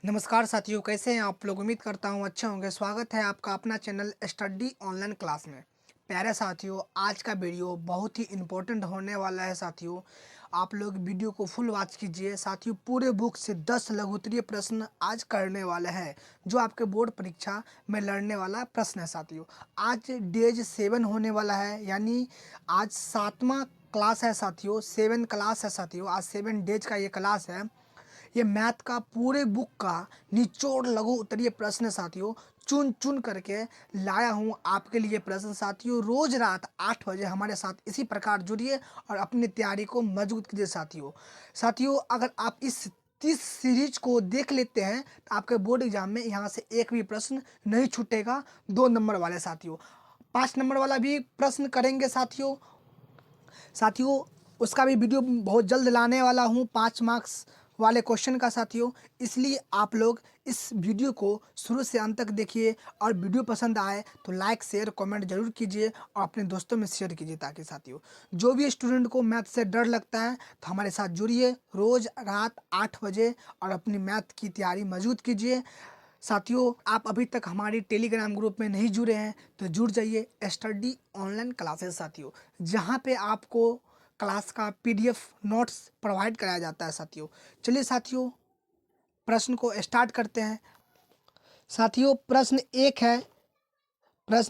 नमस्कार साथियों, कैसे हैं आप लोग। उम्मीद करता हूँ अच्छे होंगे। स्वागत है आपका अपना चैनल स्टडी ऑनलाइन क्लास में। प्यारे साथियों, आज का वीडियो बहुत ही इम्पोर्टेंट होने वाला है साथियों। आप लोग वीडियो को फुल वॉच कीजिए साथियों। पूरे बुक से 10 लघुत्तरीय प्रश्न आज करने वाले हैं, जो आपके बोर्ड परीक्षा में लड़ने वाला प्रश्न है साथियों। आज डेज 7 होने वाला है, यानी आज 7वां क्लास है साथियों। 7 क्लास है साथियों। आज 7 डेज का ये क्लास है। ये मैथ का पूरे बुक का निचोड़ लघु उत्तरीय प्रश्न साथियों, चुन चुन करके लाया हूँ आपके लिए प्रश्न साथियों। रोज रात 8 बजे हमारे साथ इसी प्रकार जुड़िए और अपनी तैयारी को मजबूत कीजिए साथियों। साथियों, अगर आप इस 30 सीरीज को देख लेते हैं तो आपके बोर्ड एग्जाम में यहाँ से एक भी प्रश्न नहीं छूटेगा। 2 नंबर वाले साथियों, 5 नंबर वाला भी प्रश्न करेंगे साथियों। साथियों, उसका भी वीडियो बहुत जल्द लाने वाला हूँ, 5 मार्क्स वाले क्वेश्चन का साथियों। इसलिए आप लोग इस वीडियो को शुरू से अंत तक देखिए, और वीडियो पसंद आए तो लाइक शेयर कमेंट जरूर कीजिए और अपने दोस्तों में शेयर कीजिए, ताकि साथियों जो भी स्टूडेंट को मैथ से डर लगता है तो हमारे साथ जुड़िए रोज़ रात 8 बजे और अपनी मैथ की तैयारी मजबूत कीजिए। साथियों, आप अभी तक हमारी टेलीग्राम ग्रुप में नहीं जुड़े हैं तो जुड़ जाइए, स्टडी ऑनलाइन क्लासेस साथियों, जहां पे आपको क्लास का पीडीएफ नोट्स प्रोवाइड कराया जाता है साथियों। चलिए साथियों, प्रश्न को स्टार्ट करते हैं। साथियों, प्रश्न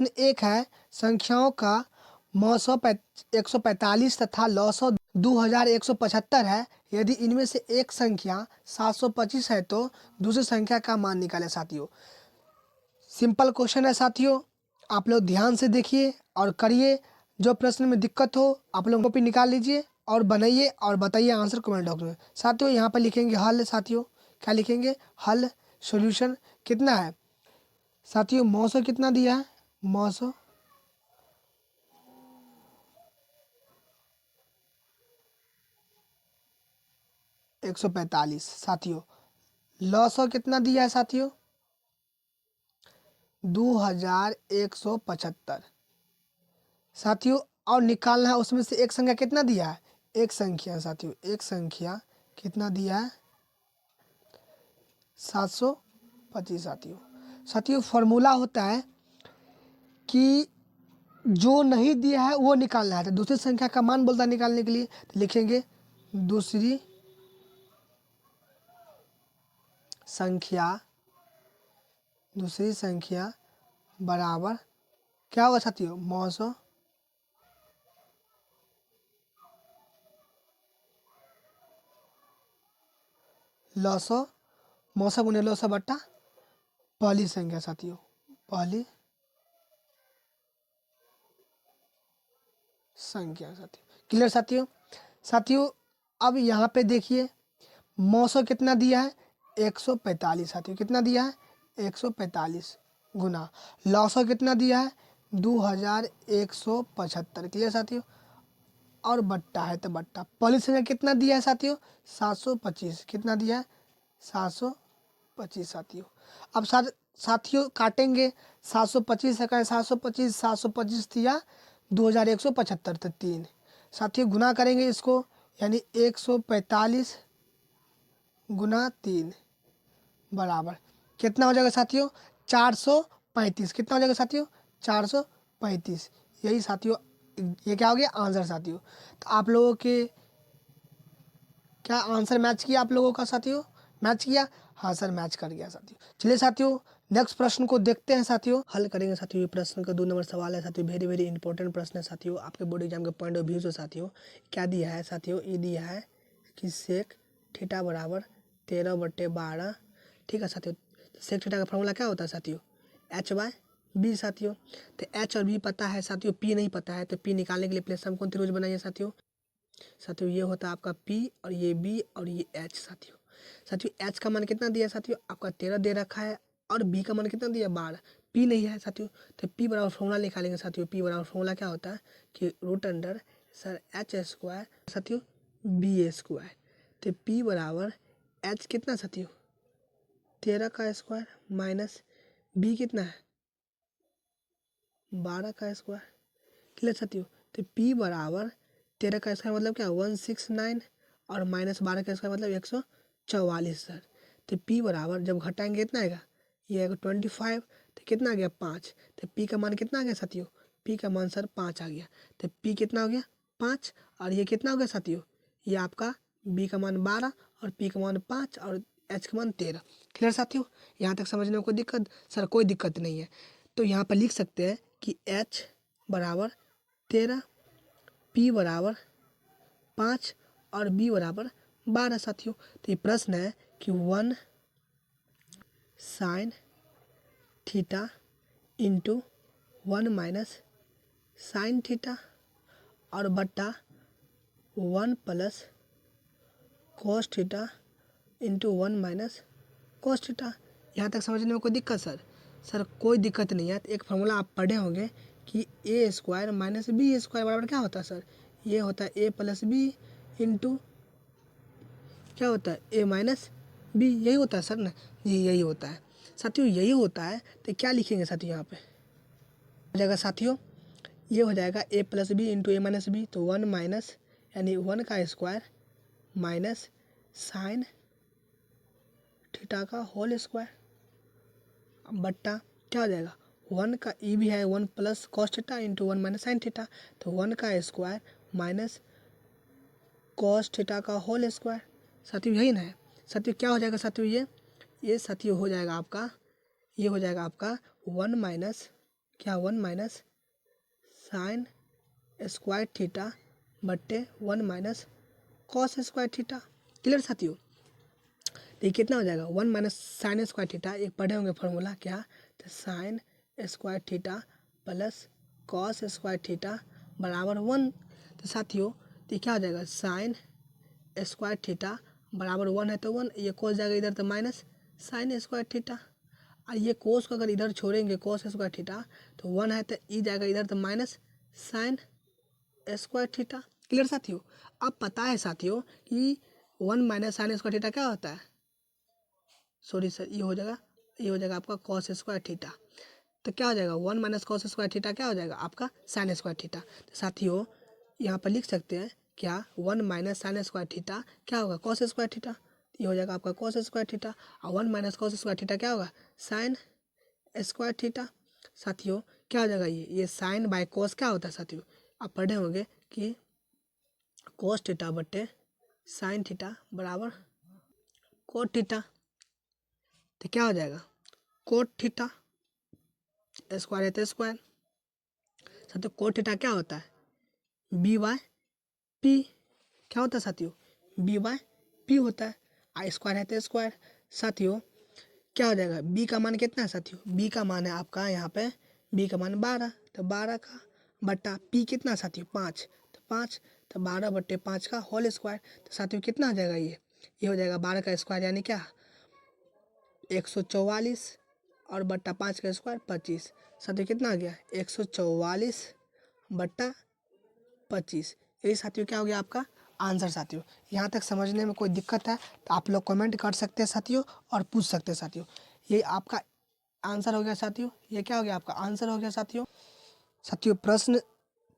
एक है संख्याओं का मौसौ 145 तथा लौसौ 2175 है। यदि इनमें से एक संख्या 725 है तो दूसरी संख्या का मान निकालें साथियों। सिंपल क्वेश्चन है साथियों, आप लोग ध्यान से देखिए और करिए। जो प्रश्न में दिक्कत हो आप लोग कॉपी निकाल लीजिए और बनाइए और बताइए आंसर कमेंट बॉक्स में साथियों। यहाँ पर लिखेंगे हल साथियों। क्या लिखेंगे? हल, सॉल्यूशन। कितना है साथियों? मौसो कितना दिया है? मौसो 145 साथियों। लौसो कितना दिया है साथियों? 2175 साथियों। और निकालना है उसमें से एक संख्या कितना दिया है? एक संख्या साथियों, एक संख्या कितना दिया है? 725 साथियों। साथियों, फॉर्मूला होता है कि जो नहीं दिया है वो निकालना है। तो दूसरी संख्या का मान बोलता है निकालने के लिए, तो लिखेंगे दूसरी संख्या, दूसरी संख्या बराबर क्या होगा साथियों? मौसो लौसो, मौसो गुने लौसो बट्टा पहली संख्या साथियों, पहली संख्या साथियों। क्लियर साथियों? साथियों, अब यहाँ पे देखिए, मौसो कितना दिया है? 145 साथियों। कितना दिया है? 145 गुना लौसो कितना दिया है? 2175। क्लियर साथियों? और बट्टा है तो बट्टा पहली संख्या कितना दिया है साथियों? 725। कितना दिया है? 725 साथियों। अब साथियों काटेंगे। 725 है, 725 725 दिया 2175 तो 3 साथियों। गुना करेंगे इसको, यानी 145 गुना 3 बराबर कितना हो जाएगा साथियों? 435। कितना हो जाएगा साथियों? 435। यही साथियों, ये क्या हो गया? आंसर साथियों। तो आप लोगों के क्या आंसर मैच किया? आप लोगों का साथियों मैच किया? हाँ सर, मैच कर गया साथियों। चलिए साथियों, नेक्स्ट प्रश्न को देखते हैं साथियों। हल करेंगे साथियों। ये प्रश्न का 2 नंबर सवाल है साथियों। वेरी वेरी इंपॉर्टेंट प्रश्न है साथियों, आपके बोर्ड एग्जाम के पॉइंट ऑफ व्यू से साथियों। क्या दिया है साथियों? ये दिया है कि सेक थीटा बराबर 13/12। ठीक है साथियों। सेक थीटा का फॉर्मूला क्या होता है साथियों? H/B साथियों। तो H और B पता है साथियों, P नहीं पता है, तो P निकालने के लिए पहले सम कौन सी रोज बनाइए साथियों? साथियों, ये होता है आपका P और ये B और ये H साथियों। साथियों, H का मान कितना दिया साथियों? आपका 13 दे रखा है, और B का मान कितना दिया? 12। P नहीं है साथियों, तो P बराबर फॉर्मूला निकालेंगे साथियों। P बराबर फॉर्मूला क्या होता है कि रूट अंडर सर H² साथियों B²। तो P बराबर H कितना साथियों? 13 का स्क्वायर माइनस B कितना है? 12 का स्क्वायर। क्लियर साथियों? तो P बराबर 13 का स्क्वायर मतलब क्या? 169, और माइनस 12 का स्क्वायर मतलब 144 सर। तो p बराबर जब घटाएंगे कितना आएगा, ये आएगा 25, तो कितना आ गया 5। तो p का मान कितना आ गया साथियों, p का मान सर 5 आ गया। तो p कितना हो गया 5, और ये कितना हो गया साथियों, ये आपका b का मान 12 और p का मान 5 और h का मान 13। क्लियर साथियों, यहाँ तक समझने में कोई दिक्कत? सर कोई दिक्कत नहीं है। तो यहाँ पर लिख सकते हैं कि h बराबर 13, p बराबर 5 और b बराबर 12 साथियों। तो ये प्रश्न है कि 1 sine theta into 1 minus sine theta और बट्टा 1 plus cos theta into 1 minus cos theta. यहाँ तक समझने में कोई दिक्कत सर? सर कोई दिक्कत नहीं है। तो एक फार्मूला आप पढ़े होंगे कि ए स्क्वायर माइनस बी स्क्वायर बराबर क्या होता है सर, ये होता है ए प्लस बी इंटू क्या होता है, ए माइनस बी। यही होता है सर ना जी, यही होता है साथियों, यही होता है। तो क्या लिखेंगे साथियों, यहाँ पे हो जाएगा साथियों, ये हो जाएगा ए प्लस बी इंटू ए माइनस बी। तो 1 माइनस यानी 1 का स्क्वायर माइनस साइन थीटा का होल स्क्वायर बट्टा क्या हो जाएगा, 1 का ई भी है 1 plus cos theta into 1 minus sine theta. तो 1 का स्क्वायर माइनस कॉस थीटा का होल स्क्वायर। साथियों यही ना है साथियों, क्या हो जाएगा साथियों, ये साथियों हो जाएगा आपका, ये हो जाएगा आपका 1 माइनस क्या, 1 माइनस साइन स्क्वायर थीटा बट्टे 1 minus cos square theta. Clear साथियों, तो ये कितना हो जाएगा 1 माइनस साइन स्क्वायर थीटा, एक पढ़े होंगे फॉर्मूला क्या, तो sign square theta plus cos square theta बराबर 1। तो साथियों तो क्या हो जाएगा, साइन स्क्वायर थीटा बराबर 1 है तो 1, ये कोस जाएगा इधर तो माइनस साइन स्क्वायर थीटा, और ये कोस को अगर इधर छोड़ेंगे कोस स्क्वायर थीटा तो 1 है तो ई जाएगा इधर तो minus sign square theta. Clear साथियों, अब पता है साथियों कि 1 माइनस साइन स्क्वायर थीटा क्या होता है, सॉरी सर ये हो जाएगा आपका कॉस स्क्वायर थीटा। तो क्या हो जाएगा 1 माइनस कॉस स्क्वायर थीटा क्या हो जाएगा आपका साइन स्क्वायर थीटा। तो साथियों यहाँ पर लिख सकते हैं क्या, 1 माइनस साइन स्क्वायर थीटा क्या होगा कॉस स्क्वायर थीटा, ये हो जाएगा आपका कॉस स्क्वायर थीटा, और 1 माइनस कॉस स्क्वायर थीटा क्या होगा साइन स्क्वायर थीटा। साथियों क्या हो जाएगा, ये साइन बाय कॉस क्या होता है साथियों, आप पढ़े होंगे कि कॉस थीटा बट्टे साइन थीटा बराबर कोट थीटा। तो क्या हो जाएगा कोट थीटा, स्क्वायर है तो स्क्वायर। साथियों कोट थीटा क्या होता है, बी वाई पी। क्या होता है साथियों, बी वाई पी होता है, आई स्क्वायर है तो स्क्वायर। साथियों क्या हो जाएगा, बी का मान कितना है साथियों, बी का मान है आपका यहाँ पे, बी का मान 12, तो 12 का बट्टा पी कितना साथियों 5, तो 5, तो 12 बट्टे 5 का होल स्क्वायर। तो साथियों कितना हो जाएगा, ये हो जाएगा 12 का स्क्वायर यानी क्या 144 और बट्टा 5 का स्क्वायर 25। साथियों कितना आ गया 144 बट्टा 25। यही साथियों क्या हो गया आपका आंसर। साथियों यहाँ तक समझने में कोई दिक्कत है तो आप लोग कमेंट कर सकते हैं साथियों और पूछ सकते हैं साथियों। ये आपका आंसर हो गया साथियों, ये क्या हो गया आपका आंसर हो गया साथियों। साथियों प्रश्न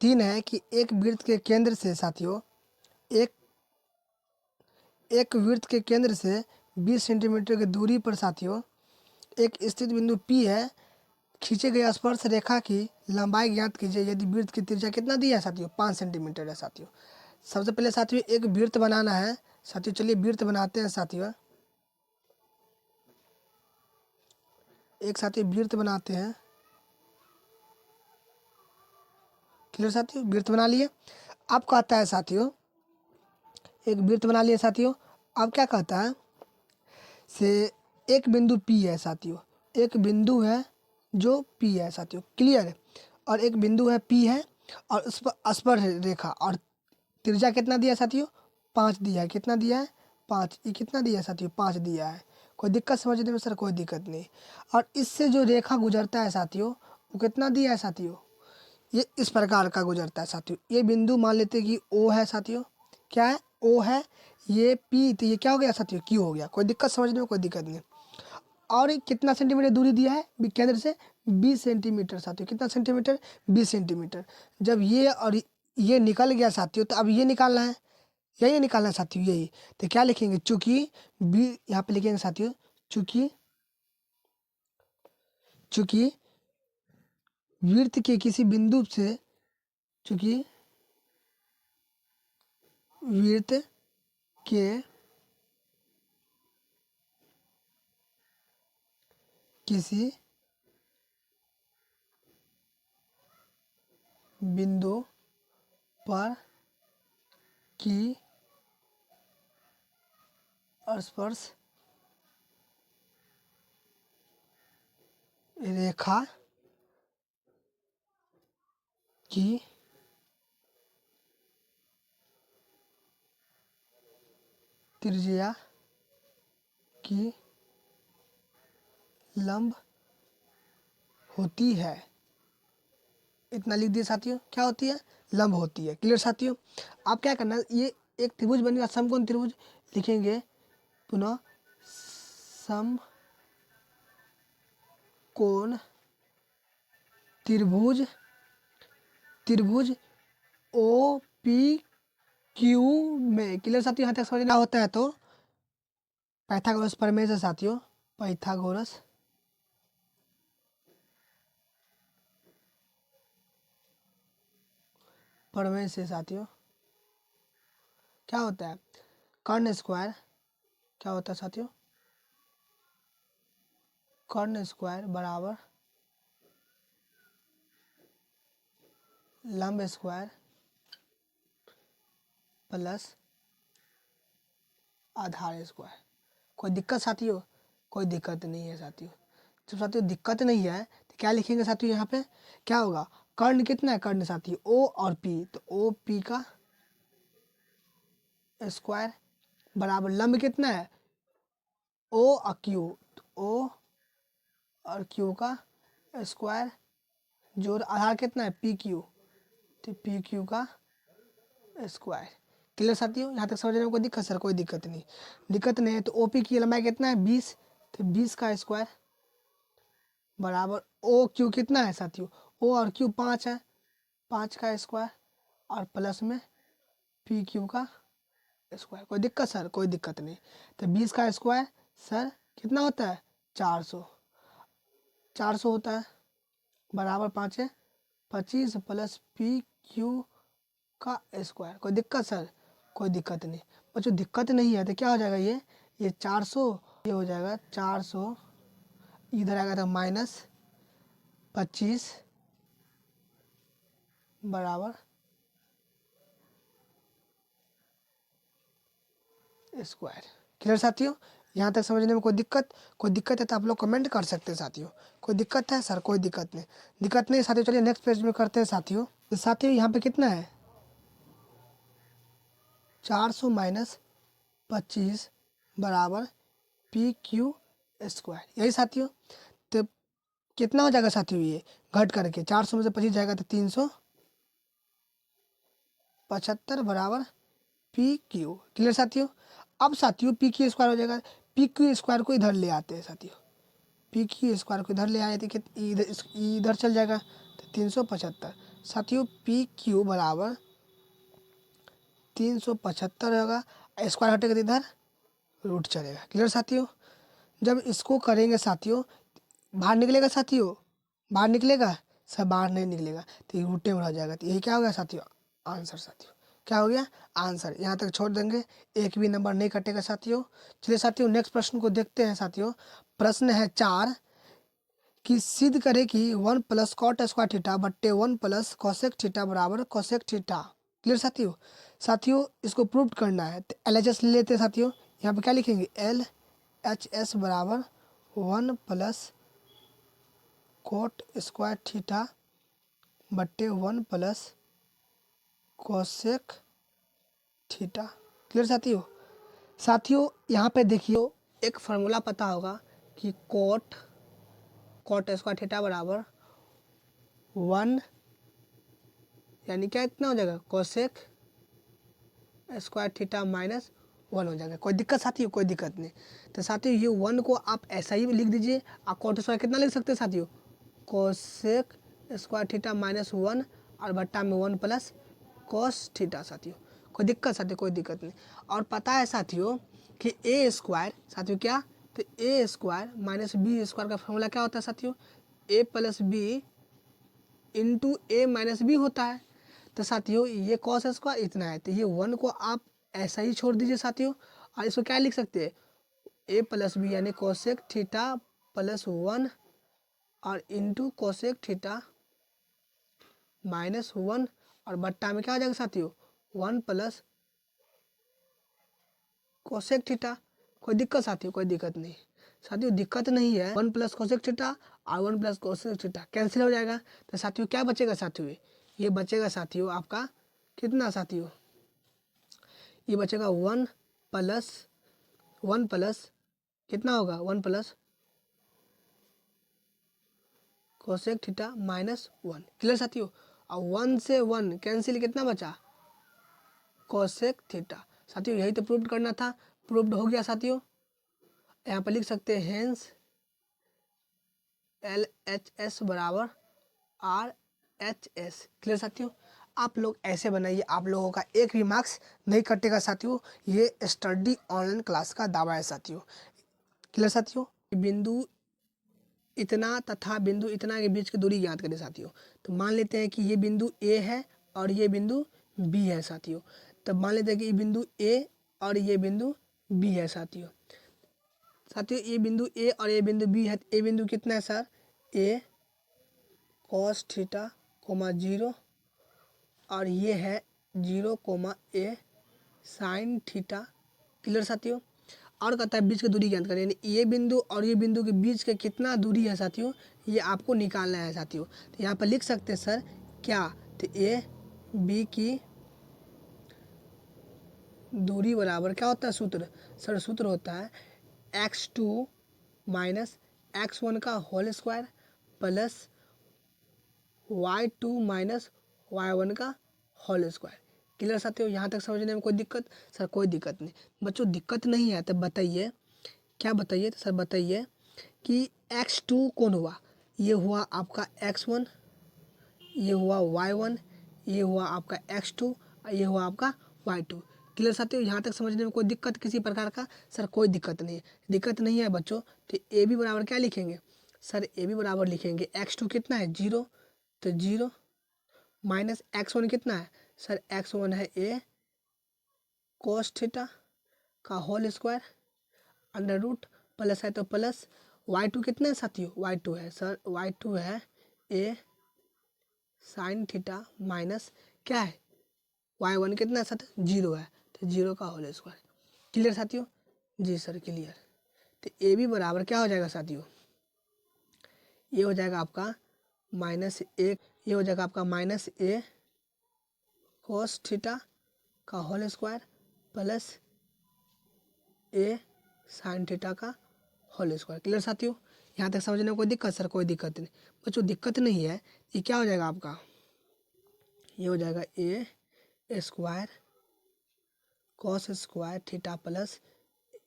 3 है कि एक वृत्त के केंद्र से साथियों एक वृत्त के केंद्र से 20 सेंटीमीटर की दूरी पर साथियों एक स्थित बिंदु P है, खींचे गए स्पर्श रेखा की लंबाई ज्ञात कीजिए यदि वृत्त की त्रिज्या कितना दिया है साथियों 5 सेंटीमीटर है साथियों। सबसे पहले साथियों एक वृत्त बनाना है साथियों, चलिए वृत्त बनाते हैं साथियों। एक साथियों वृत्त बनाते हैं। क्लियर साथियों, वृत्त बना लिए। अब कहता है साथियों एक वृत्त बना लिए साथियों, अब क्या कहता है से एक बिंदु P है साथियों, एक बिंदु है जो P है साथियों। क्लियर है, और एक बिंदु है P है और उस पर स्पर्श रेखा और त्रिज्या कितना दिया है साथियों 5 दिया है। कितना दिया है 5, ये कितना दिया है साथियों 5 दिया है। कोई दिक्कत समझने में सर कोई दिक्कत नहीं। और इससे जो रेखा गुजरता है साथियों वो कितना दिया है साथियों, ये इस प्रकार का गुजरता है साथियों। ये बिंदु मान लेते हैं कि O है साथियों, क्या है O है, ये P, तो ये क्या हो गया साथियों Q हो गया। कोई दिक्कत समझने में कोई दिक्कत नहीं। और ये कितना सेंटीमीटर दूरी दिया है केंद्र से 20 सेंटीमीटर साथियों, कितना सेंटीमीटर 20 सेंटीमीटर। जब ये और ये निकल गया साथियों तो अब ये निकालना है, यही निकालना है साथियों, यही। तो क्या लिखेंगे, चूंकि बी यहाँ पे लिखेंगे साथियों, चूंकि चूंकि वृत्त के किसी बिंदु से चूंकि वृत्त के किसी बिंदु पर की स्पर्श रेखा की त्रिज्या की लंब होती है। इतना लिख दिए साथियों, क्या होती है? लंब होती है। क्लियर साथियों? आप क्या करना, ये एक त्रिभुज बनेगा, समकोण त्रिभुज लिखेंगे पुनः, समकोण त्रिभुज, त्रिभुज ओ पी क्यू में। क्लियर साथियों? यहाँ तक समझना होता है तो पाइथागोरस प्रमेय से साथियों, पाइथागोरस प्रमेय से साथियों क्या होता है? कर्ण स्क्वायर क्या होता है साथियों? कर्ण स्क्वायर बराबर लंब स्क्वायर प्लस आधार स्क्वायर। कोई दिक्कत साथियों? कोई दिक्कत नहीं है साथियों। जब साथियों दिक्कत नहीं है तो क्या लिखेंगे साथियों? यहाँ पे क्या होगा? कर्ण कितना है? कर्ण साथियों ओ और पी, तो ओ पी का स्क्वायर बराबर लंब कितना है? ओ और क्यू, तो ओ और क्यू का स्क्वायर जोड़ आधार कितना है? पी क्यू, तो पी क्यू का स्क्वायर। क्लियर साथियों? यहाँ तक समझने में कोई दिक्कत? सर कोई दिक्कत नहीं, दिक्कत नहीं है। तो ओपी की लंबाई कितना है? 20, तो 20 का स्क्वायर बराबर ओ क्यू कितना है साथियों? ओ और क्यू 5 है, 5 का स्क्वायर और प्लस में पी क्यू का स्क्वायर। कोई दिक्कत सर? कोई दिक्कत नहीं। तो 20 का स्क्वायर सर कितना होता है? 400, 400 होता है बराबर 5 है 25 प्लस पी क्यू का स्क्वायर। कोई दिक्कत सर? कोई दिक्कत नहीं बच्चों, दिक्कत नहीं है तो क्या हो जाएगा? ये 400, ये हो जाएगा 400, इधर आएगा तो -25 बराबर स्क्वायर। क्लियर साथियों? यहाँ तक समझने में कोई दिक्कत? कोई दिक्कत है तो आप लोग कमेंट कर सकते हैं साथियों। कोई दिक्कत है सर? कोई दिक्कत नहीं, दिक्कत नहीं साथियों। चलिए नेक्स्ट पेज में करते हैं साथियों। तो साथियों यहाँ पे कितना है? 400 माइनस 25 बराबर पी क्यू स्क्वायर। यही साथियों। तो कितना हो जाएगा साथियों? ये घट करके 400 में से 25 जाएगा तो 375 बराबर पी क्यू। क्लियर साथियों? अब साथियों पी क्यू स्क्वायर हो जाएगा, पी क्यू स्क्वायर को इधर ले आते हैं साथियों, पी क्यू स्क्वायर को इधर ले आए थे कि इधर चल जाएगा तो 375 साथियों। पी क्यू बराबर 375 होगा, स्क्वायर हटेगा तो इधर रूट चलेगा। क्लियर साथियों? जब इसको करेंगे साथियों, बाहर निकलेगा साथियों, बाहर निकलेगा सब, बाहर नहीं निकलेगा तो ये रूटे में रह जाएगा। तो यही क्या हो गया साथियों? आंसर साथियों। क्या हो गया? आंसर। यहाँ तक छोड़ देंगे, एक भी नंबर नहीं कटेगा साथियों। चलिए साथियों नेक्स्ट प्रश्न को देखते हैं साथियों। प्रश्न है 4 कि सिद्ध करे कि 1 प्लस कॉट स्क्वायर थीटा बट्टे 1 प्लस कोसेक थीटा बराबर कोसेक थीटा। क्लियर साथियों? साथियों इसको प्रूव करना है तो LHS ले लेते हैं साथियों। यहाँ पे क्या लिखेंगे? LHS बराबर 1 प्लस कोट स्क्वायर थीटा बट्टे 1 प्लस कोसेक थीटा। क्लियर साथियों? साथियों यहाँ पे देखिए एक फार्मूला पता होगा कि कोट स्क्वायर थीटा बराबर 1 यानी क्या इतना हो जाएगा? कोसेक स्क्वायर थीटा माइनस 1 हो जाएगा। कोई दिक्कत साथियों? कोई दिक्कत नहीं। तो साथियों ये 1 को आप ऐसा ही लिख दीजिए। आप कोट स्क्वायर कितना लिख सकते हैं साथियों? कोसेक स्क्वायर थीटा माइनस 1 और बट्टा में 1 प्लस कोस थीटा साथियों। कोई दिक्कत साथियों? कोई दिक्कत नहीं। और पता है साथियों कि ए स्क्वायर साथियों क्या? तो ए स्क्वायर माइनस बी स्क्वायर का फॉर्मूला क्या होता है साथियों, ए प्लस बी इंटू ए माइनस बी होता है। तो साथियों ये कॉस स्क्वायर इतना है, तो ये 1 को आप ऐसा ही छोड़ दीजिए साथियों, और इसको क्या लिख सकते हैं, ए प्लस बी यानी कोसेक थीटा प्लस 1 और इंटू कोसेक थीटा माइनस 1 और बट्टा में क्या आ जाएगा साथियों 1 प्लस कोसेक थीटा। कोई दिक्कत साथियों, कोई दिक्कत नहीं साथियों, दिक्कत नहीं है। 1 प्लस कोसेक थीटा और 1 प्लस कोसेक थीटा कैंसिल हो जाएगा, तो साथियों क्या बचेगा साथियों, ये बचेगा साथियों आपका कितना साथियों, ये बचेगा 1 प्लस कितना होगा 1 plus cosec theta minus 1। Clear साथियों, और 1 से 1 कैंसिल कितना बचा कोसेक थीटा। साथियों यही तो प्रूव करना था, प्रूव्ड हो गया साथियों। यहाँ पर लिख सकते हैं हेंस LHS बराबर RHS। क्लियर साथियों, आप लोग ऐसे बनाइए, आप लोगों का एक भी मार्क्स नहीं कटेगा साथियों, ये स्टडी ऑनलाइन क्लास का दावा है साथियों। क्लियर साथियों, बिंदु इतना तथा बिंदु इतना के बीच की दूरी ज्ञात करें साथियों। तो मान लेते हैं कि ये बिंदु ए है और ये बिंदु बी है साथियों। तब मान लेते हैं कि ये बिंदु ए और ये बिंदु बी है साथियों। साथियों ये बिंदु ए और ये बिंदु बी है, ए बिंदु कितना है सर, ए कॉस थीटा कोमा 0 और ये है 0 कोमा ए साइन थीटा। क्लियर साथियों, और कहता है बीच की दूरी ज्ञात करें, यानी ये बिंदु और ये बिंदु के बीच के कितना दूरी है साथियों, ये आपको निकालना है साथियों। तो यहाँ पर लिख सकते हैं सर क्या, तो ए बी की दूरी बराबर क्या होता है सूत्र, सर सूत्र होता है x2 माइनस x1 का whole square plus y2 minus y1 का होल स्क्वायर। क्लियर साथियों, यहाँ तक समझने में कोई दिक्कत, सर कोई दिक्कत नहीं बच्चों, दिक्कत नहीं है तो बताइए क्या बताइए, तो सर बताइए कि x2 कौन हुआ, ये हुआ आपका x1, ये हुआ y1, ये हुआ आपका x2 और ये हुआ आपका y2। क्लियर साथियों, यहाँ तक समझने में कोई दिक्कत किसी प्रकार का, सर कोई दिक्कत नहीं है, दिक्कत नहीं है बच्चों। तो ए बी बराबर क्या लिखेंगे, सर ए बी बराबर लिखेंगे x2 कितना है 0, तो 0 माइनस x1 कितना है, सर x1 है ए कोस थीटा का whole square under root plus है तो प्लस y2 कितना है साथियों, y2 है सर y2 है ए साइन थीटा माइनस क्या है y1 कितना है सर 0 है, तो 0 का होल स्क्वायर। क्लियर साथियों, जी सर क्लियर। तो ए बी बराबर क्या हो जाएगा साथियों, ये हो जाएगा आपका माइनस एक, ये हो जाएगा आपका माइनस ए कोस थीटा का होल स्क्वायर प्लस ए साइन थीटा का होल स्क्वायर। क्लियर साथियों, यहाँ तक समझने में कोई दिक्कत, सर कोई दिक्कत नहीं बच्चों, दिक्कत नहीं है। ये क्या हो जाएगा आपका, ये हो जाएगा a square cos square theta plus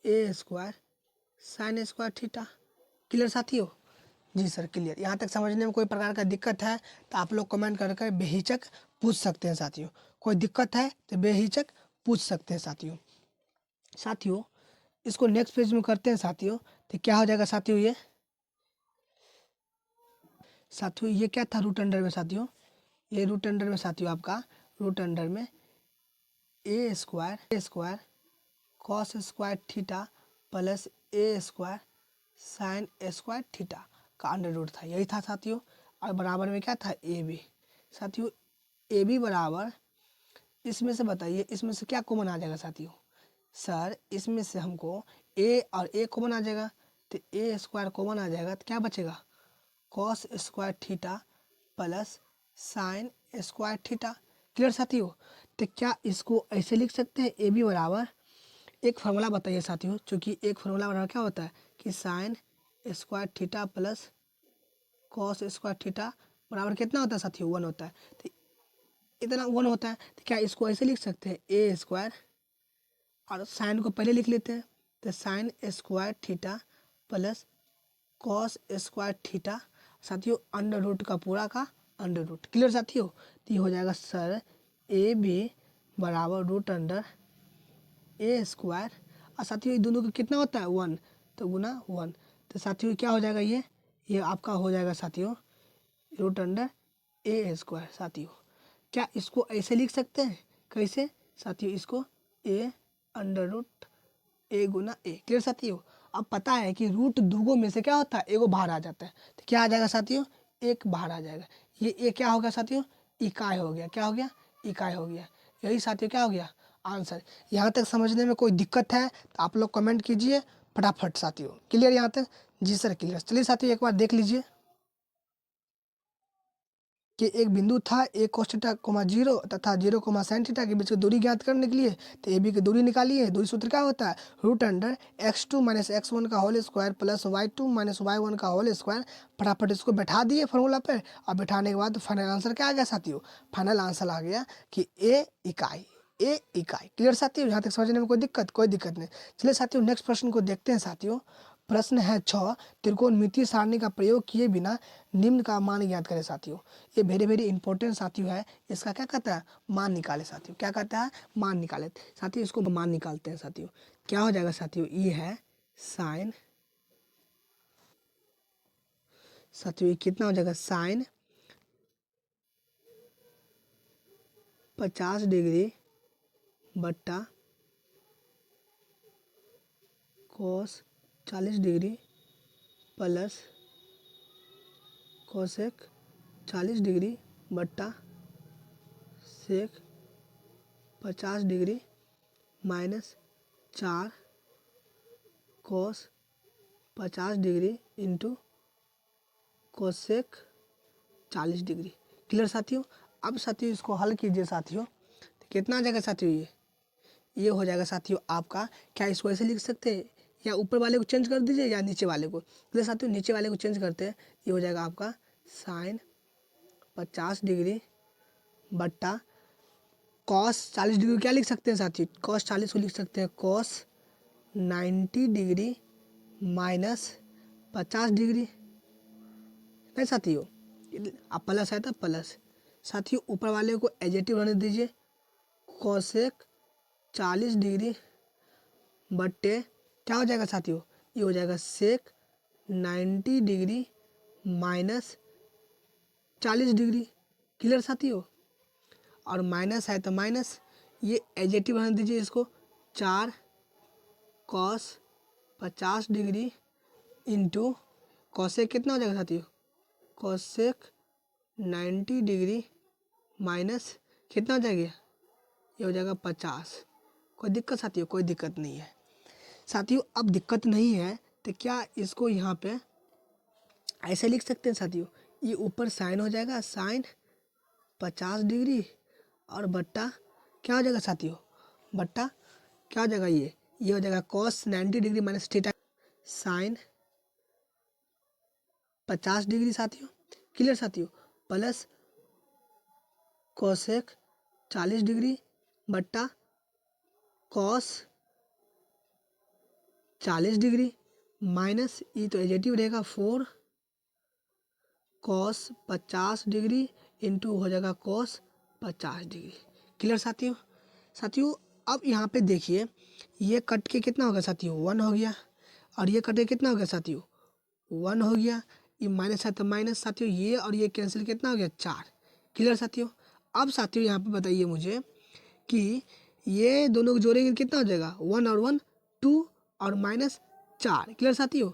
a square sine square theta. Clear साथियों, जी सर क्लियर। यहाँ तक समझने में कोई प्रकार का दिक्कत है तो आप लोग कमेंट करके बेहिचक पूछ सकते हैं साथियों, कोई दिक्कत है तो बेहिचक पूछ सकते हैं साथियों। साथियों इसको नेक्स्ट पेज में करते हैं साथियों, तो क्या हो जाएगा साथियों, ये साथियों ये क्या था रूट अंडर में साथियों, ये रूट अंडर में साथियों आपका रूट अंडर में a square cos square theta plus a square sine square theta का अंडर रूट था, यही था साथियों। और बराबर में क्या था ए बी। साथियों ए बी बराबर इसमें से बताइए, इसमें से क्या कॉमन आ जाएगा साथियों, सर इसमें से हमको ए और ए कॉमन आ जाएगा, तो ए स्क्वायर कॉमन आ जाएगा तो क्या बचेगा cos square theta plus sign square theta. Clear साथियों, तो क्या इसको ऐसे लिख सकते हैं ए बी बराबर, एक फार्मूला बताइए साथियों, चूँकि एक फार्मूला बराबर क्या होता है कि sign square theta plus cos square theta बराबर कितना होता है साथियों 1 होता है, तो इतना 1 होता है। तो क्या इसको ऐसे लिख सकते हैं ए स्क्वायर और साइन को पहले लिख लेते हैं, तो sign square theta plus cos square theta साथियों अंडर रूट का पूरा का अंडर रूट। क्लियर साथियों, तो ये हो जाएगा सर ए बी बराबर रूट अंडर ए स्क्वायर और साथियों ये दोनों का कितना होता है 1, तो गुना 1, तो साथियों क्या हो जाएगा, ये आपका हो जाएगा साथियों रूट अंडर ए स्क्वायर। साथियों क्या इसको ऐसे लिख सकते हैं, कैसे साथियों, इसको A under root A Guna A. Clear साथियों। अब पता है कि रूट दूगों में से क्या होता है, एगो बाहर आ जाता है, तो क्या आ जाएगा साथियों, एक बाहर आ जाएगा। ये क्या हो गया साथियों, इकाई हो गया। क्या हो गया, इकाई हो गया। यही साथियों क्या हो गया, आंसर। यहाँ तक समझने में कोई दिक्कत है तो आप लोग कमेंट कीजिए फटाफट साथियों। क्लियर यहाँ तक? जी सर क्लियर। चलिए साथियों एक बार देख लीजिए कि एक बिंदु था ए कोस थीटा कोमा 0 तथा 0 कोमा साइन थीटा के बीच की दूरी ज्ञात करने के लिए तो ए बी की दूरी निकालिए। दूरी सूत्र क्या होता है, root under x2 minus x1 का whole square plus y2 minus y1 का होल स्क्वायर। फटाफट इसको बैठा दिए फॉर्मूला पे, और बैठाने के बाद फाइनल आंसर क्या आ गया साथियों, फाइनल आंसर आ गया कि ए इकाई, ए इकाई। क्लियर साथियों, यहाँ तक समझने में कोई दिक्कत नहीं। चलिए साथियों नेक्स्ट प्रश्न को देखते हैं साथियों। प्रश्न है 6, त्रिकोणमितीय सारणी का प्रयोग किए बिना निम्न का मान ज्ञात करें। साथियों ये वेरी इंपॉर्टेंट साथियों है। इसका क्या कहता है, मान निकाले। साथियों क्या कहता है, मान निकाले। साथियों इसको मान निकालते हैं साथियों। क्या हो जाएगा साथियों, ये है साइन, साथियों ये कितना हो जाएगा, साइन 50 डिग्री बट्टा कोस 40 डिग्री प्लस कोसेक 40 डिग्री बट्टा सेक 50 डिग्री माइनस 4 कोस 50 degree into cosec 40 degree. Clear साथियों। अब साथियों इसको हल कीजिए साथियों, तो कितना आ जाएगा साथियों, ये हो जाएगा साथियों आपका। क्या इसको ऐसे लिख सकते हैं, या ऊपर वाले को चेंज कर दीजिए या नीचे वाले को। क्लियर साथियों, नीचे वाले को चेंज करते हैं। ये हो जाएगा आपका साइन 50 डिग्री बट्टा कॉस 40 डिग्री। क्या लिख सकते हैं साथियों, कॉस 40 को लिख सकते हैं कॉस 90 डिग्री माइनस 50 डिग्री। नहीं साथियों, अब प्लस है तो प्लस। साथियों ऊपर वाले को एजेटिव रहने दीजिए, कोसेक 40 डिग्री बट्टे क्या हो जाएगा साथियों, ये हो जाएगा सेक 90 डिग्री माइनस 40 डिग्री। क्लियर साथियों। और माइनस है तो माइनस, ये एजेटिव रहने दीजिए इसको, 4 कॉस 50 डिग्री इंटू कॉसेक कितना हो जाएगा साथियों, कॉसेक 90 डिग्री माइनस कितना हो जाएगा, ये हो जाएगा 50। कोई दिक्कत साथियों, कोई दिक्कत नहीं है साथियों। अब दिक्कत नहीं है तो क्या इसको यहाँ पे ऐसे लिख सकते हैं साथियों, ये ऊपर साइन हो जाएगा, साइन 50 डिग्री और बट्टा क्या हो जाएगा साथियों, बट्टा क्या हो जाएगा, ये हो जाएगा cos 90 degree minus theta sine 50 degree साथियों। क्लियर साथियों। प्लस कोसेक 40 डिग्री बट्टा कॉस 40 डिग्री माइनस, ये तो एजेटिव रहेगा 4 कॉस 50 डिग्री इंटू हो जाएगा कॉस 50 डिग्री। क्लियर साथियों। साथियों अब यहाँ पे देखिए, ये कट के कितना हो गया साथियों, 1 हो गया, और ये कट के कितना हो गया साथियों, 1 हो गया। ये माइनस है तो माइनस साथियों, ये और ये कैंसिल कितना हो गया, 4। क्लियर साथियों। अब साथियों यहाँ पे बताइए मुझे कि ये दोनों को जोड़ेंगे कितना हो जाएगा, 1 और 1 2 और माइनस 4। क्लियर साथियों।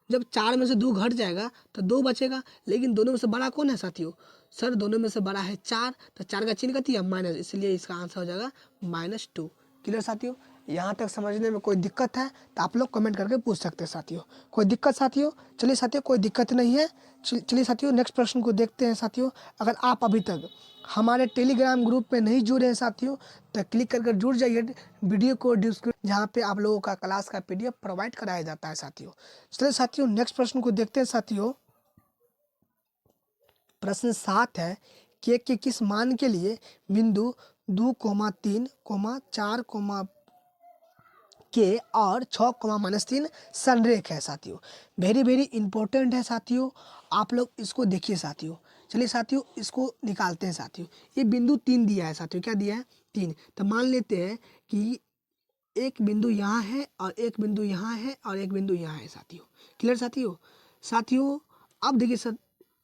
जब 4 में से 2 घट जाएगा तो 2 बचेगा, लेकिन दोनों में से बड़ा कौन है साथियों, सर दोनों में से बड़ा है 4, तो 4 का चिन्ह करती है माइनस, इसलिए इसका आंसर हो जाएगा -2। क्लियर साथियों। यहाँ तक समझने में कोई दिक्कत है तो आप लोग कमेंट करके पूछ सकते हैं साथियों। कोई दिक्कत साथियों, चलिए साथियों कोई दिक्कत नहीं है। चलिए साथियों नेक्स्ट प्रश्न को देखते हैं साथियों। अगर आप अभी तक हमारे टेलीग्राम ग्रुप में नहीं जुड़े हैं साथियों तो क्लिक करके जुड़ जाइए वीडियो को डिस्क्रिप्शन, जहाँ पे आप लोगों का क्लास का PDF प्रोवाइड कराया जाता है साथियों। चलिए साथियों नेक्स्ट प्रश्न को देखते हैं साथियों। प्रश्न 7 है, के किस मान के लिए बिंदु 2, 3, 4, के और 6, -3 संरेख है साथियों। वेरी इंपॉर्टेंट है साथियों, आप लोग इसको देखिए साथियों। चलिए साथियों इसको निकालते हैं साथियों। ये बिंदु 3 दिया है साथियों, क्या दिया है, 3। तो मान लेते हैं कि एक बिंदु यहाँ है और एक बिंदु यहाँ है और एक बिंदु यहाँ है साथियों। क्लियर साथियों। साथियों अब देखिए सर,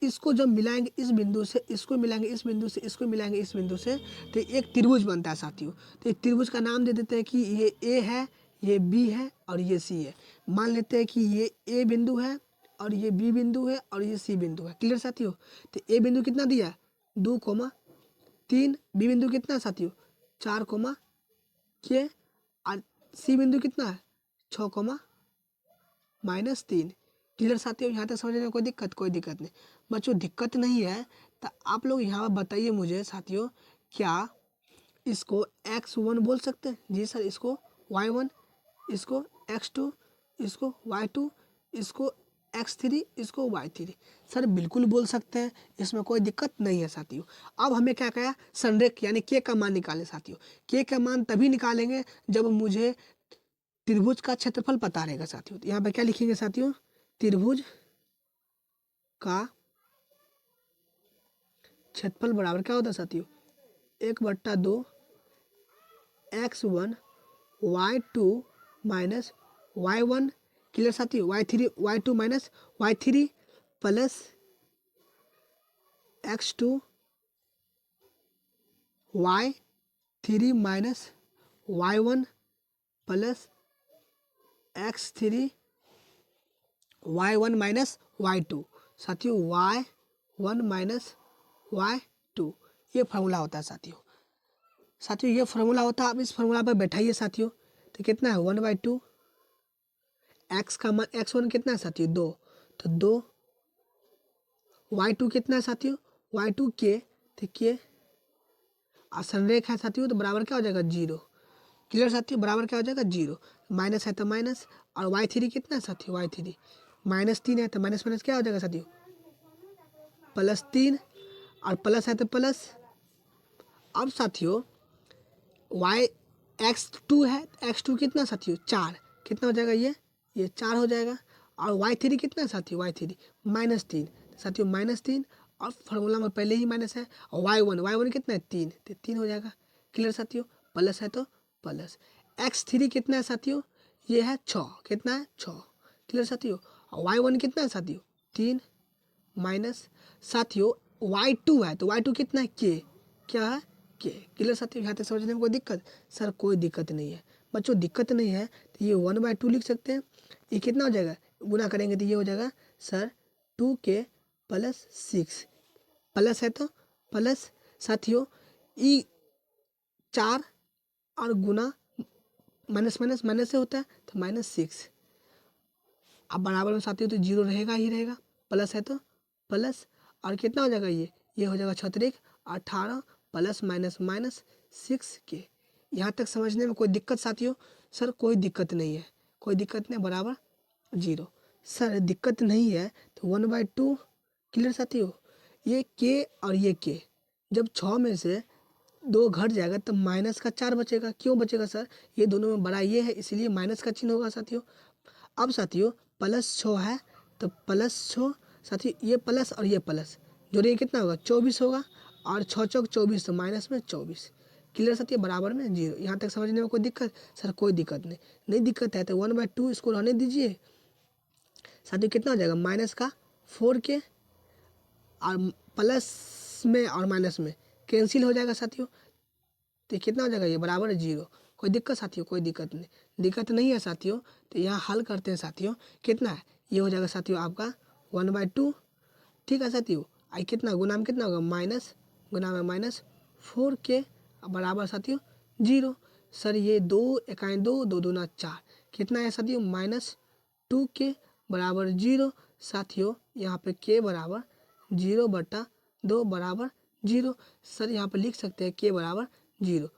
इसको जब मिलाएंगे इस बिंदु से, इसको मिलाएंगे इस बिंदु से, इसको मिलाएंगे इस बिंदु से, तो एक त्रिभुज बनता है साथियों। तो एक त्रिभुज का नाम दे देते हैं कि ये ए है, ये बी है और ये सी है। मान लेते हैं कि ये ए बिंदु है और ये बी बिंदु है और ये सी बिंदु है। क्लियर साथियों। तो ए बिंदु कितना दिया है 2,3, बी बिंदु कितना है साथियों 4, के, और सी बिंदु कितना है 6,-3। क्लियर साथियों। यहाँ तक समझने में कोई दिक्कत नहीं बच्चों। दिक्कत नहीं है तो आप लोग यहाँ पर बताइए मुझे साथियों, क्या इसको x1 बोल सकते हैं? जी सर। इसको y1, इसको x2, इसको y2, इसको x3, इसको y3। सर बिल्कुल बोल सकते हैं, इसमें कोई दिक्कत नहीं है साथियों। अब हमें क्या कहा, संरेख यानी के का मान निकालें साथियों। के का मान तभी निकालेंगे जब मुझे त्रिभुज का क्षेत्रफल पता रहेगा साथियों। तो यहाँ पे क्या लिखेंगे साथियों, त्रिभुज का क्षेत्रफल बराबर क्या होता है साथियों 1/2 x1 y2 minus y1। Clear साथियों। y2 minus y3 plus x2 y3 minus y1 plus x3 y1 minus y2 साथियों y1 माइनस y2। ये फार्मूला होता है साथियों। साथियों ये फार्मूला होता है। आप इस फार्मूला पर बैठाइए साथियों। तो कितना है 1/2, एक्स का मान x1 कितना है साथियों 2, तो 2, y2 कितना है साथियों y2 के, तो के, और संरेख है साथियों तो बराबर क्या हो जाएगा 0। क्लियर साथियों। बराबर क्या हो जाएगा 0। माइनस है तो माइनस, और y3 कितना है साथियों y3 -3 है तो माइनस माइनस क्या हो जाएगा साथियों +3, और प्लस है तो प्लस। अब साथियों x2 है, x2 कितना साथियों 4, कितना हो जाएगा ये 4 हो जाएगा। और y3 कितना है साथियों y3 -3 साथियों -3, और फार्मूला में पहले ही माइनस है। और y1 कितना है 3, तो 3 हो जाएगा। क्लियर साथियों। प्लस है तो प्लस। x3 कितना है साथियों ये है 6, कितना है 6। क्लियर साथियों। और y1 कितना है साथियों 3 माइनस साथियों y2 है, तो y2 कितना है के, क्या है के। क्लियर साथियों। यहाँ तक समझने में कोई दिक्कत? सर कोई दिक्कत नहीं है बच्चों। दिक्कत नहीं है तो ये 1/2 लिख सकते हैं। ये कितना हो जाएगा, गुना करेंगे तो ये हो जाएगा सर 2k + 6, प्लस है तो प्लस साथियों ई 4, और गुना माइनस माइनस माइनस से होता है तो -6। अब बराबर में साथियों तो 0 रहेगा ही रहेगा। प्लस है तो प्लस, और कितना हो जाएगा ये हो जाएगा 36 18 प्लस माइनस माइनस 6k। यहाँ तक समझने में कोई दिक्कत साथियों? सर कोई दिक्कत नहीं है, कोई दिक्कत नहीं, बराबर 0। सर दिक्कत नहीं है तो 1/2। क्लियर साथियों। ये के और ये के जब 6 में से 2 घट जाएगा तो माइनस का 4 बचेगा। क्यों बचेगा सर, ये दोनों में बड़ा ये है इसलिए माइनस का चिन्ह होगा साथियों। अब साथियों +6 है तो +6 साथियों, ये प्लस और ये प्लस जोड़िए कितना होगा 24 होगा, और 6 चौक 24 तो माइनस में 24। क्लियर साथियों। बराबर में 0। यहाँ तक समझने में कोई दिक्कत? सर कोई दिक्कत नहीं दिक्कत है तो 1/2 इसको रहने दीजिए साथियों। कितना हो जाएगा माइनस का 4k, और प्लस में और माइनस में कैंसिल हो जाएगा साथियों। तो कितना हो जाएगा ये बराबर 0। कोई दिक्कत साथियों? कोई दिक्कत नहीं है साथियों। तो यहाँ हल करते हैं साथियों। कितना है ये हो जाएगा साथियों आपका 1/2। ठीक है साथियों। आई कितना गुना में कितना होगा माइनस, गुना में -4k बराबर साथियों 0। सर ये 2 इकाई 2, 2 दूना 4, कितना है साथियों -2k बराबर 0। साथियों यहाँ पे k बराबर 0/2 बराबर 0। सर यहाँ पे लिख सकते हैं k बराबर 0,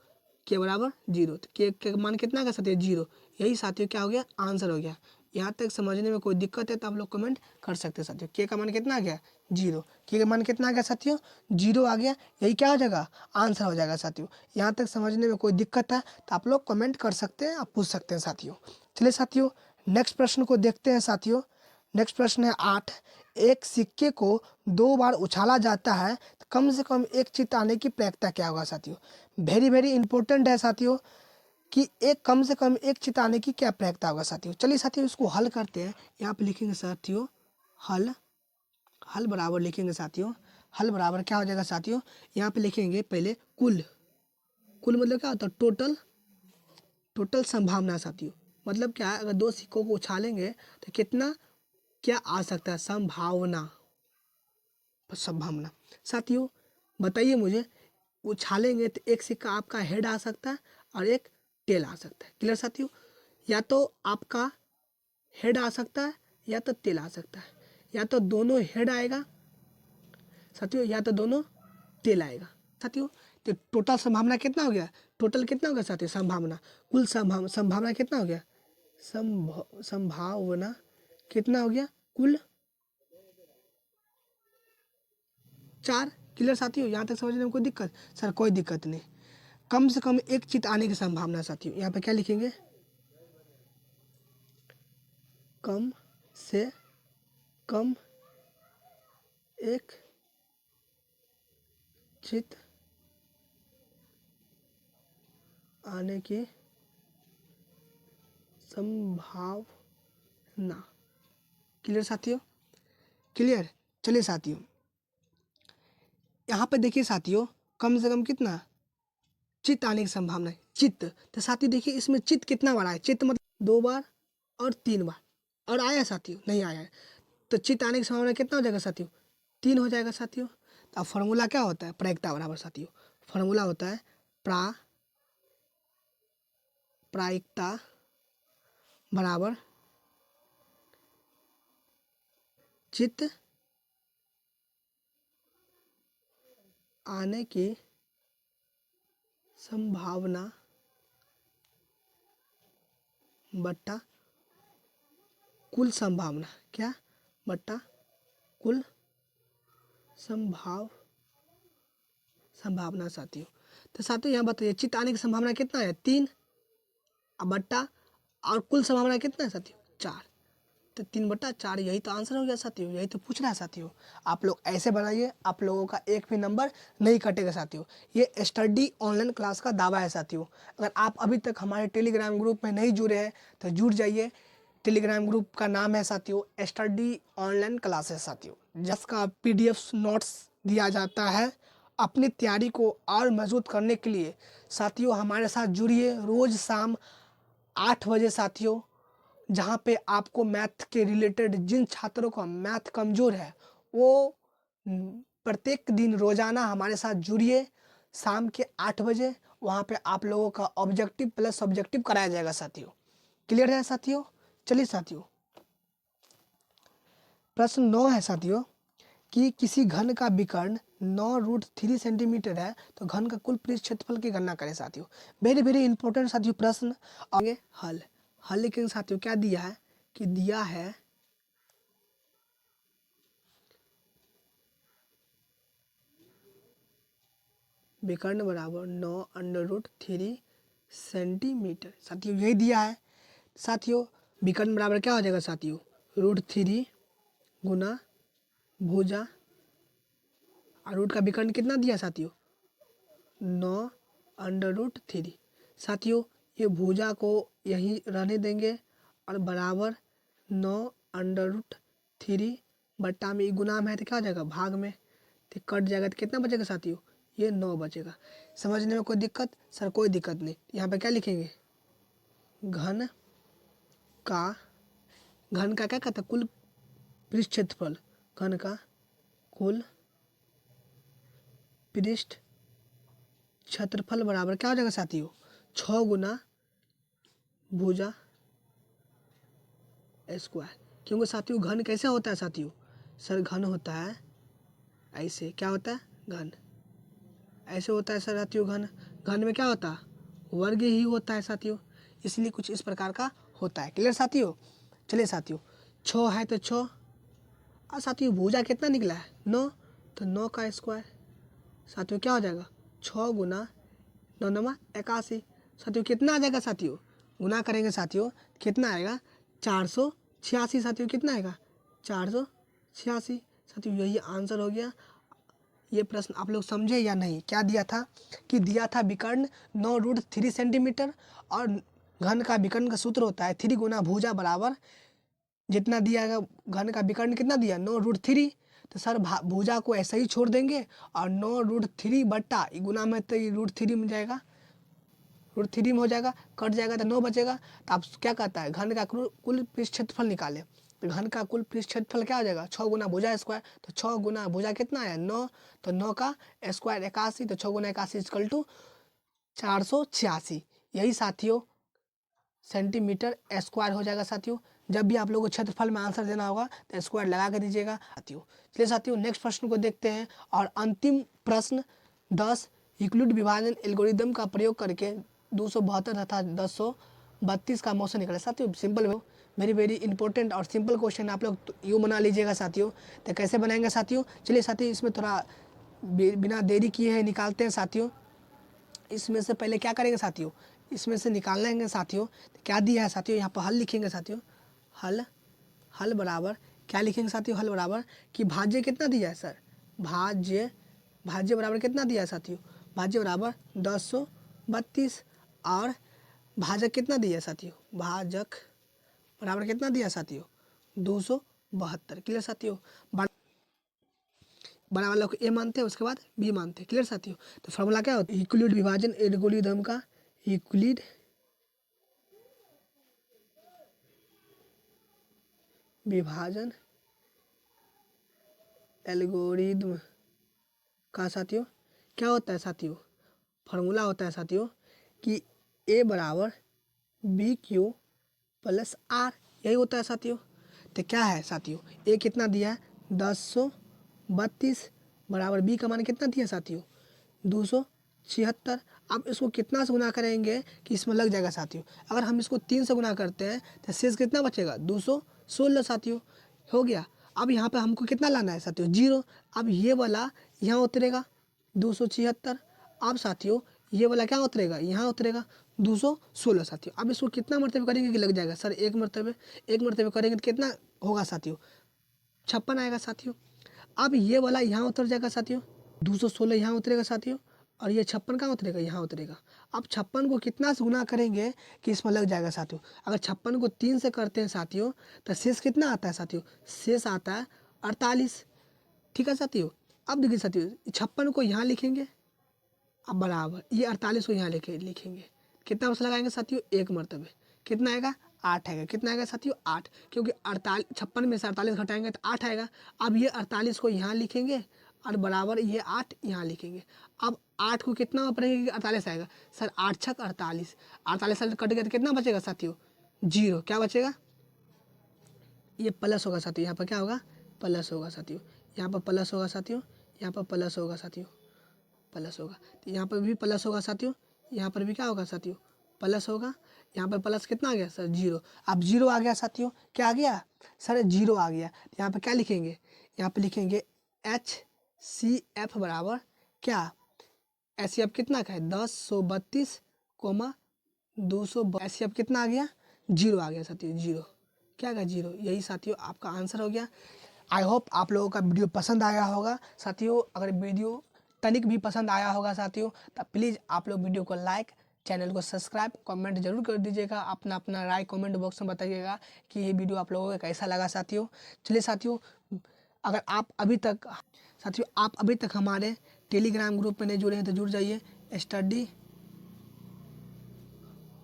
के बराबर 0। तो के मान कितना कर सकते हैं 0। यही साथियों क्या हो गया आंसर हो गया। यहाँ तक समझने में कोई दिक्कत है तो आप लोग कमेंट कर सकते हैं साथियों। के का मान कितना आ गया 0, के का मान कितना आ गया साथियों 0 आ गया। यही क्या हो जाएगा आंसर हो जाएगा साथियों। यहाँ तक समझने में कोई दिक्कत है तो आप लोग कमेंट कर सकते हैं, आप पूछ सकते हैं साथियों। चलिए साथियों नेक्स्ट प्रश्न को देखते हैं साथियों। नेक्स्ट प्रश्न है 8। एक सिक्के को 2 बार उछाला जाता है तो कम से कम एक चित्त आने की प्रक्रिया क्या होगा साथियों। वेरी इंपॉर्टेंट है साथियों। कि एक कम से कम एक चित आने की क्या प्रयत्ता होगा साथियों। चलिए साथियों इसको हल करते हैं। यहाँ पे लिखेंगे साथियों हल, हल बराबर लिखेंगे साथियों, हल बराबर क्या हो जाएगा साथियों, यहाँ पे लिखेंगे पहले कुल, कुल मतलब क्या होता है, टोटल, टोटल संभावना साथियों। मतलब क्या है, अगर दो सिक्कों को उछालेंगे तो कितना क्या आ सकता है, संभावना, संभावना। साथियों बताइए मुझे, उछालेंगे तो एक सिक्का आपका हेड आ सकता है और एक टेल आ सकता है। क्लियर साथियों, या तो आपका हेड आ सकता है या तो टेल आ सकता है, या तो दोनों हेड आएगा साथियों या तो दोनों टेल आएगा साथियों। तो टोटल संभावना कितना हो गया, टोटल कितना हो गया साथियों, संभावना, कुल संभावना कितना हो गया, संभावना कितना हो गया, कुल 4। क्लियर साथियों, यहाँ तक समझने में कोई दिक्कत, सर कोई दिक्कत नहीं। कम से कम एक चित आने की संभावना साथियों, यहाँ पे क्या लिखेंगे, कम से कम एक चित आने की संभावना। क्लियर साथियों, क्लियर। चलिए साथियों यहाँ पे देखिए साथियों, कम से कम कितना चित आने की संभावना है, चित्त। तो साथियों देखिए इसमें चित्त कितना बार आया, चित्त मतलब 2 बार और 3 बार, और आया साथियों, नहीं आया है। तो चित्त आने की संभावना कितना हो जाएगा साथियों, 3 हो जाएगा साथियों। तो अब फॉर्मूला क्या होता है, प्रायिकता बराबर साथियों, फॉर्मूला होता है प्रायिकता बराबर चित्त आने की संभावना बट्टा कुल संभावना, क्या, बट्टा कुल संभावना साथियों। तो साथियों यहाँ बताइए चित्त आने की संभावना कितना है, 3, अब बट्टा, और कुल संभावना कितना है साथियों, 4। तो 3/4, यही तो आंसर हो गया साथियों, यही तो पूछ रहा है साथियों। आप लोग ऐसे बनाइए, आप लोगों का एक भी नंबर नहीं कटेगा साथियों। ये स्टडी ऑनलाइन क्लास का दावा है साथियों। अगर आप अभी तक हमारे टेलीग्राम ग्रुप में नहीं जुड़े हैं तो जुड़ जाइए। टेलीग्राम ग्रुप का नाम है साथियों स्टडी ऑनलाइन क्लासेस साथियों, जिसका PDF नोट्स दिया जाता है। अपनी तैयारी को और मजबूत करने के लिए साथियों हमारे साथ जुड़िए रोज़ शाम 8 बजे साथियों, जहाँ पे आपको मैथ के रिलेटेड, जिन छात्रों का मैथ कमज़ोर है वो प्रत्येक दिन रोज़ाना हमारे साथ जुड़िए शाम के 8 बजे। वहाँ पे आप लोगों का ऑब्जेक्टिव प्लस सब्जेक्टिव कराया जाएगा साथियों। क्लियर है साथियों। चलिए साथियों प्रश्न 9 है साथियों कि किसी घन का विकर्ण 9√3 सेंटीमीटर है तो घन का कुल पृष्ठ क्षेत्रफल की गणना करें साथियों। वेरी वेरी इंपॉर्टेंट साथियों प्रश्न। आगे हल, हल लिखेंगे साथियों, क्या दिया है कि दिया है विकर्ण बराबर 9√3 सेंटीमीटर साथियों, यही दिया है साथियों। विकर्ण बराबर क्या हो जाएगा साथियों, √3 गुना भुजा, और रूट का विकर्ण कितना दिया साथियों, 9√3 साथियों। ये भुजा को यहीं रहने देंगे और बराबर 9√3 बट्टा में गुना में है तो क्या हो जाएगा, भाग में, तो कट जाएगा तो कितना बचेगा साथियों, ये 9 बचेगा। समझने में कोई दिक्कत, सर कोई दिक्कत नहीं। यहाँ पे क्या लिखेंगे, घन का, घन का क्या कहता है, कुल पृष्ठ क्षेत्रफल, घन का कुल पृष्ठ क्षेत्रफल बराबर क्या हो जाएगा साथियों, 6 गुना भुजा स्क्वायर। क्योंकि साथियों घन कैसे होता है साथियों, सर घन होता है ऐसे, क्या होता है, घन ऐसे होता है सर साथियों। घन, घन में क्या होता है, वर्ग ही होता है साथियों, इसलिए कुछ इस प्रकार का होता है। क्लियर साथियों। चलिए साथियों 6 है तो 6, और साथियों भुजा कितना निकला है, 9, तो 9 का स्क्वायर साथियों क्या हो जाएगा, 6 गुना 9 9 81 साथियों, कितना आ जाएगा साथियों, गुना करेंगे साथियों कितना आएगा, 486 साथियों, कितना आएगा, 486 साथियों, यही आंसर हो गया। ये प्रश्न आप लोग समझे या नहीं? क्या दिया था कि दिया था विकर्ण 9√3 सेंटीमीटर और घन का विकर्ण का सूत्र होता है 3 गुना भुजा बराबर जितना दिया है घन का विकर्ण कितना दिया 9√3। तो सर भुजा को ऐसे ही छोड़ देंगे और 9√3 बट्टा गुना में तो √3 में जाएगा, √3 में हो जाएगा, कट जाएगा तो 9 बचेगा। तो आप क्या कहता है घन का कुल पृष्ठ क्षेत्रफल निकाले। तो घन का कुल पृष्ठ क्षेत्रफल क्या हो जाएगा 6 गुना भुजा स्क्वायर। तो 6 गुना भुजा कितना है 9, तो 9 का स्क्वायर 81, तो 6 गुना 81 इक्वल टू 486। यही साथियों सेंटीमीटर स्क्वायर हो जाएगा साथियों। जब भी आप लोगों को क्षेत्रफल में आंसर देना होगा तो स्क्वायर लगा कर दीजिएगा साथियों। चलिए साथियों नेक्स्ट प्रश्न को देखते हैं। और अंतिम प्रश्न 10 यूक्लिड विभाजन एल्गोरिदम का प्रयोग करके 272 तथा 1032 का मोशन निकला। साथियों सिंपल वेरी वेरी इंपॉर्टेंट और सिंपल क्वेश्चन आप लोग यूँ बना लीजिएगा साथियों। तो कैसे बनाएंगे साथियों? चलिए साथियों इसमें थोड़ा बिना देरी किए है निकालते हैं साथियों। इसमें से पहले क्या करेंगे साथियों, इसमें से निकालेंगे साथियों। तो क्या दिया है साथियों, यहाँ पर हल लिखेंगे साथियों। हल बराबर क्या लिखेंगे साथियों, हल बराबर कि भाज्य कितना दिया है सर, भाज्य बराबर कितना दिया है साथियों, भाज्य बराबर 1032 और भाजक कितना दिया है साथियों, भाजक बराबर कितना दिया है साथियों 272। क्लियर साथियों? बड़ा वाला को ए मानते हैं उसके बाद बी मानते हैं। क्लियर साथियों? तो फॉर्मूला क्या होता है यूक्लिड विभाजन एल्गोरिदम का, यूक्लिड विभाजन एल्गोरिदम का साथियों क्या होता है साथियों, फार्मूला होता है साथियों कि ए बराबर बी क्यू प्लस आर, यही होता है साथियों। तो क्या है साथियों ए कितना दिया है 1032 बराबर बी का मान कितना दिया साथियों 276। अब इसको कितना से गुना करेंगे कि इसमें लग जाएगा साथियों। अगर हम इसको 3 से गुना करते हैं तो शेष कितना बचेगा 216 साथियों, हो गया। अब यहाँ पे हमको कितना लाना है साथियों 0। अब ये वाला यहाँ उतरेगा 276। अब साथियों ये वाला क्या उतरेगा यहाँ उतरेगा 216 साथियों। अब इसको कितना मरतबे करेंगे कि लग जाएगा सर, एक मरतबे करेंगे तो कितना होगा साथियों 56 आएगा साथियों। अब ये वाला यहाँ उतर जाएगा साथियों 216 यहाँ उतरेगा साथियों और ये 56 कहाँ उतरेगा यहाँ उतरेगा। अब 56 को कितना से गुना करेंगे कि इसमें लग जाएगा साथियों। अगर 56 को 3 से करते हैं साथियों तो शेष कितना आता है साथियों, शेष आता है 48। ठीक है साथियों? अब देखिए साथियों 56 को यहाँ लिखेंगे अब बराबर ये 48 को यहाँ लिखेंगे कितना वर्ष लगाएंगे साथियों एक मरतबे, कितना आएगा 8 आएगा। कितना आएगा साथियों 8, क्योंकि 56 में से 48 घटाएंगे तो 8 आएगा। अब ये 48 को यहाँ लिखेंगे और बराबर ये 8 यहाँ लिखेंगे। अब 8 को कितना पढ़ेंगे 48 आएगा सर, 8 छक 48, 48 से कट गया तो कितना बचेगा साथियों 0। क्या बचेगा ये प्लस होगा साथियों, यहाँ पर क्या होगा प्लस होगा साथियों, यहाँ पर प्लस होगा साथियों, यहाँ पर प्लस होगा साथियों, प्लस होगा। तो यहाँ पर भी प्लस होगा साथियों, यहाँ पर भी क्या होगा साथियों प्लस होगा। यहाँ पर प्लस कितना आ गया सर 0। अब 0 आ गया साथियों, क्या आ गया सर 0 आ गया। तो यहाँ पर क्या लिखेंगे, यहाँ पर लिखेंगे HCF बराबर क्या, HCF कितना का है 1032 कोमा 200। HCF कितना आ गया 0 आ गया साथियों, 0 क्या आ गया 0। यही साथियों आपका आंसर हो गया। आई होप आप लोगों का वीडियो पसंद आया होगा साथियों। अगर वीडियो तनिक भी पसंद आया होगा साथियों तो प्लीज़ आप लोग वीडियो को लाइक, चैनल को सब्सक्राइब, कमेंट जरूर कर दीजिएगा। अपना अपना राय कमेंट बॉक्स में बताइएगा कि ये वीडियो आप लोगों को कैसा लगा साथियों। चलिए साथियों अगर आप अभी तक हमारे टेलीग्राम ग्रुप में नहीं जुड़े हैं तो जुड़ जाइए, स्टडी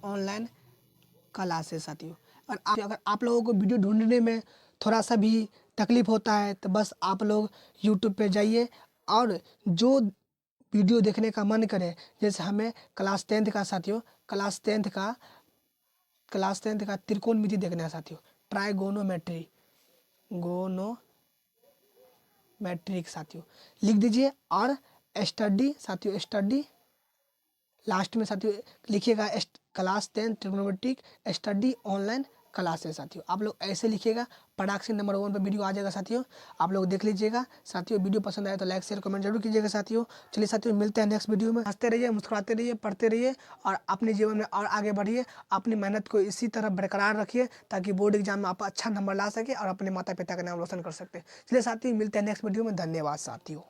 ऑनलाइन क्लासेस साथियों। अगर आप लोगों को वीडियो ढूंढने में थोड़ा सा भी तकलीफ होता है तो बस आप लोग यूट्यूब पे जाइए और जो वीडियो देखने का मन करे, जैसे हमें क्लास 10th का साथियों, क्लास 10th का त्रिकोणमिति देखना है साथियों, गोनोमेट्रिक साथियों लिख दीजिए। और स्टडी साथियों, स्टडी लास्ट में साथियों लिखिएगा class 10 trigonometric study online classes साथियों। आप लोग ऐसे लिखिएगा, पटाख से नंबर 1 पर वीडियो आ जाएगा साथियों, आप लोग देख लीजिएगा साथियों। वीडियो पसंद आए तो लाइक शेयर कमेंट जरूर कीजिएगा साथियों। चलिए साथियों मिलते हैं नेक्स्ट वीडियो में। हंसते रहिए, मुस्कुराते रहिए, पढ़ते रहिए और अपने जीवन में और आगे बढ़िए। अपनी मेहनत को इसी तरह बरकरार रखिए ताकि बोर्ड एग्जाम में आप अच्छा नंबर ला सके और अपने माता पिता का नाम रोशन कर सकते। चलिए साथियों मिलते हैं नेक्स्ट वीडियो में। धन्यवाद साथियों।